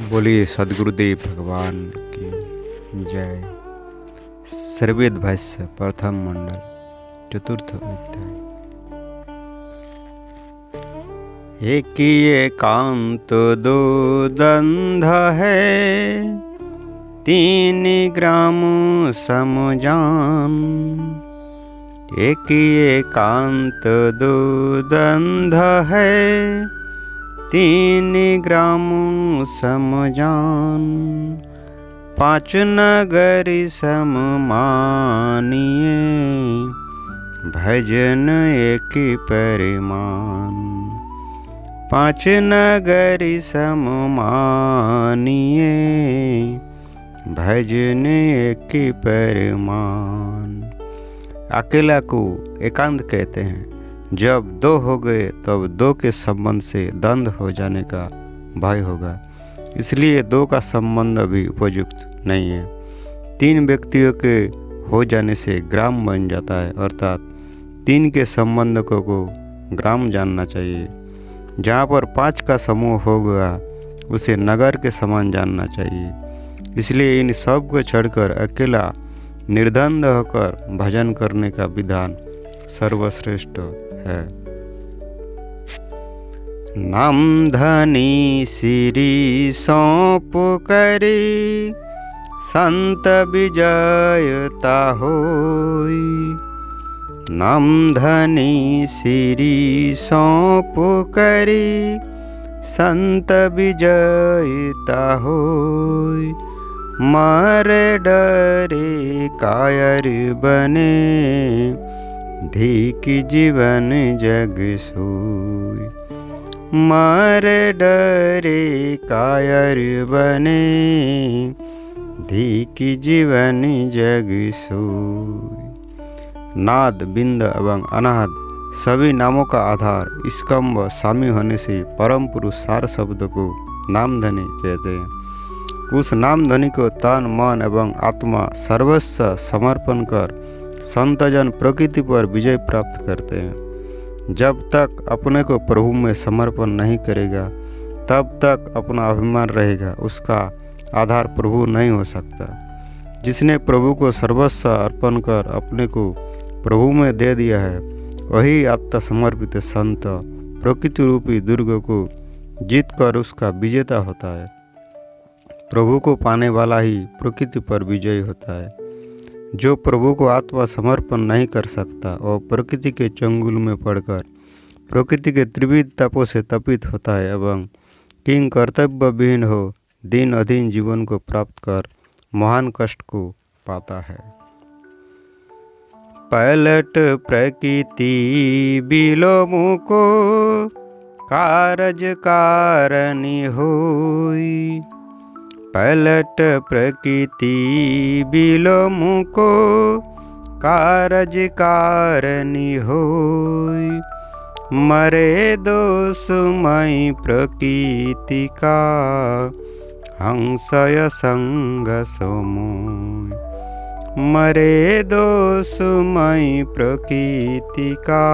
बोलिए सद्गुरुदेव भगवान की जय। सर्वेद भाष्य प्रथम मंडल चतुर्थ अध्याय। एक एकांत दो दंध है, तीन ग्राम समजान। एक एकांत दो दंध है, तीन ग्राम समजान। पांच नगरी सम मानिए, भजन एक परिमान। पांच नगरी सम मानिए, भजन एक परिमान। अकेला को एकांत कहते हैं। जब दो हो गए तब दो के संबंध से द्वंद्व हो जाने का भय होगा, इसलिए दो का संबंध अभी उपयुक्त नहीं है। तीन व्यक्तियों के हो जाने से ग्राम बन जाता है, अर्थात तीन के संबंध को ग्राम जानना चाहिए। जहाँ पर पांच का समूह हो गया उसे नगर के समान जानना चाहिए। इसलिए इन सब को छोड़कर अकेला निर्द्वंद होकर भजन करने का विधान सर्वश्रेष्ठ है। नाम धनी श्री सौंप करी, संत विजयता होई। नाम धनी श्री सौंप करी, संत विजयता होई। मारे डरे कायर बने, धिक जीवन जग सोई। मारे डरे कायर बने, धिक जीवन जग सोई। नाद, बिंद एवं अनाद सभी नामों का आधार स्कंभ शामिल होने से परम पुरुष सार शब्द को नामधनी कहते हैं। उस नामधनी को तन मन एवं आत्मा सर्वस्व समर्पण कर संतजन प्रकृति पर विजय प्राप्त करते हैं। जब तक अपने को प्रभु में समर्पण नहीं करेगा तब तक अपना अभिमान रहेगा, उसका आधार प्रभु नहीं हो सकता। जिसने प्रभु को सर्वस्व अर्पण कर अपने को प्रभु में दे दिया है, वही आत्मसमर्पित संत प्रकृति रूपी दुर्ग को जीत कर उसका विजेता होता है। प्रभु को पाने वाला ही प्रकृति पर विजयी होता है। जो प्रभु को आत्मा समर्पण नहीं कर सकता और प्रकृति के चंगुल में पड़कर प्रकृति के त्रिविध तपों से तपित होता है एवं किंग कर्तव्य विहीन हो दिन अधीन जीवन को प्राप्त कर महान कष्ट को पाता है। पलट प्रकृति बिलोमु को, कारज कारणि होई। पलट प्रकृति बिलोमु को, कारज कारणि होई। मरे दोषमयी प्रकृति का, हंसय संग समोई। मरे दोषमयी प्रकृति का,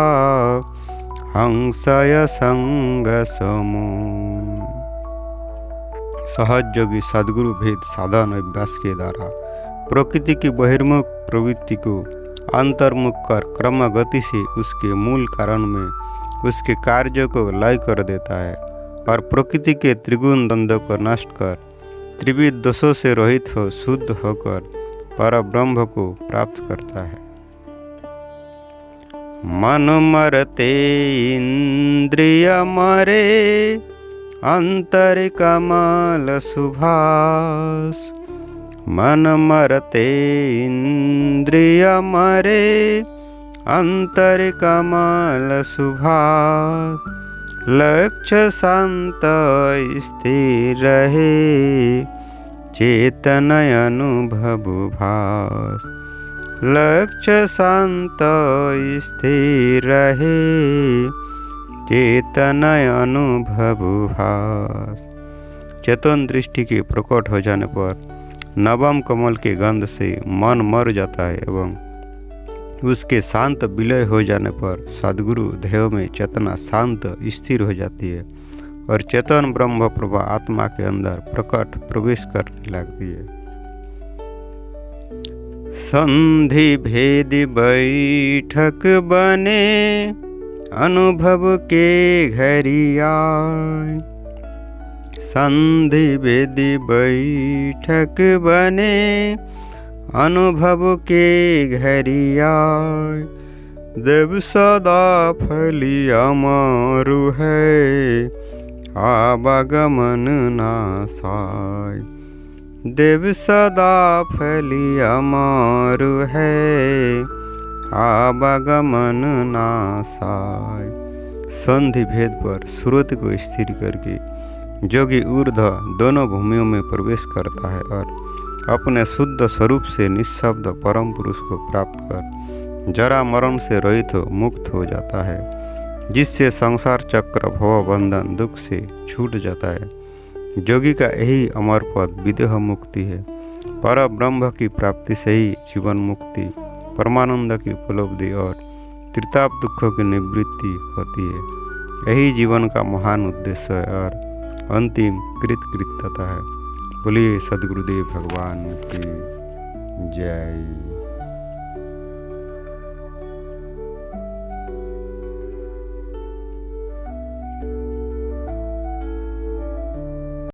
हंसय संग समोई। सहज योगी सद्गुरु भेद साधन अभ्यास के द्वारा प्रकृति की बहिर्मुख प्रवृत्ति को अंतर्मुख कर क्रम गति से उसके मूल कारण में उसके कार्यों को लय कर देता है और प्रकृति के त्रिगुण द्वंद्व को नष्ट कर त्रिविध दोषों से रहित हो शुद्ध होकर पर ब्रह्म को प्राप्त करता है। मन मरते इंद्रिय मरे, अंतर कमल सुभाष। मन मरते इंद्रिय मरे, अंतर कमल सुभाष। लक्ष्य शांत स्थिर रहे, चेतन अनुभव भास। लक्ष्य शांत स्थिर रहे, चेतन अनुभव भास। चेतन दृष्टि के प्रकट हो जाने पर नवम कमल के गंध से मन मर जाता है एवं उसके शांत विलय हो जाने पर सद्गुरु देह में चेतना शांत स्थिर हो जाती है। और चेतन ब्रह्म प्रभा आत्मा के अंदर प्रकट प्रवेश करने लगती है। संधि भेद बैठक बने अनुभव के घरिया, संधि भेद बैठक बने अनुभव के घरिया, देव सदा फली अमरु है आवागमन नासाय, देव सदा फली अमरु है आवागमन नासाय। संधि भेद पर श्रुति को स्थिर करके जोगी ऊर्ध्व दोनों भूमियों में प्रवेश करता है और अपने शुद्ध स्वरूप से निःशब्द परम पुरुष को प्राप्त कर जरा मरण से रहित हो मुक्त हो जाता है, जिससे संसार चक्र भव बंधन दुख से छूट जाता है। जोगी का यही अमर पद विदेह मुक्ति है। पर ब्रह्म की प्राप्ति से ही जीवन मुक्ति, परमानंद की उपलब्धि और त्रिताप दुखों की निवृत्ति होती है। यही जीवन का महान उद्देश्य है और अंतिम कृतकृत्यता है। बोलिए सद्गुरुदेव भगवान की जय।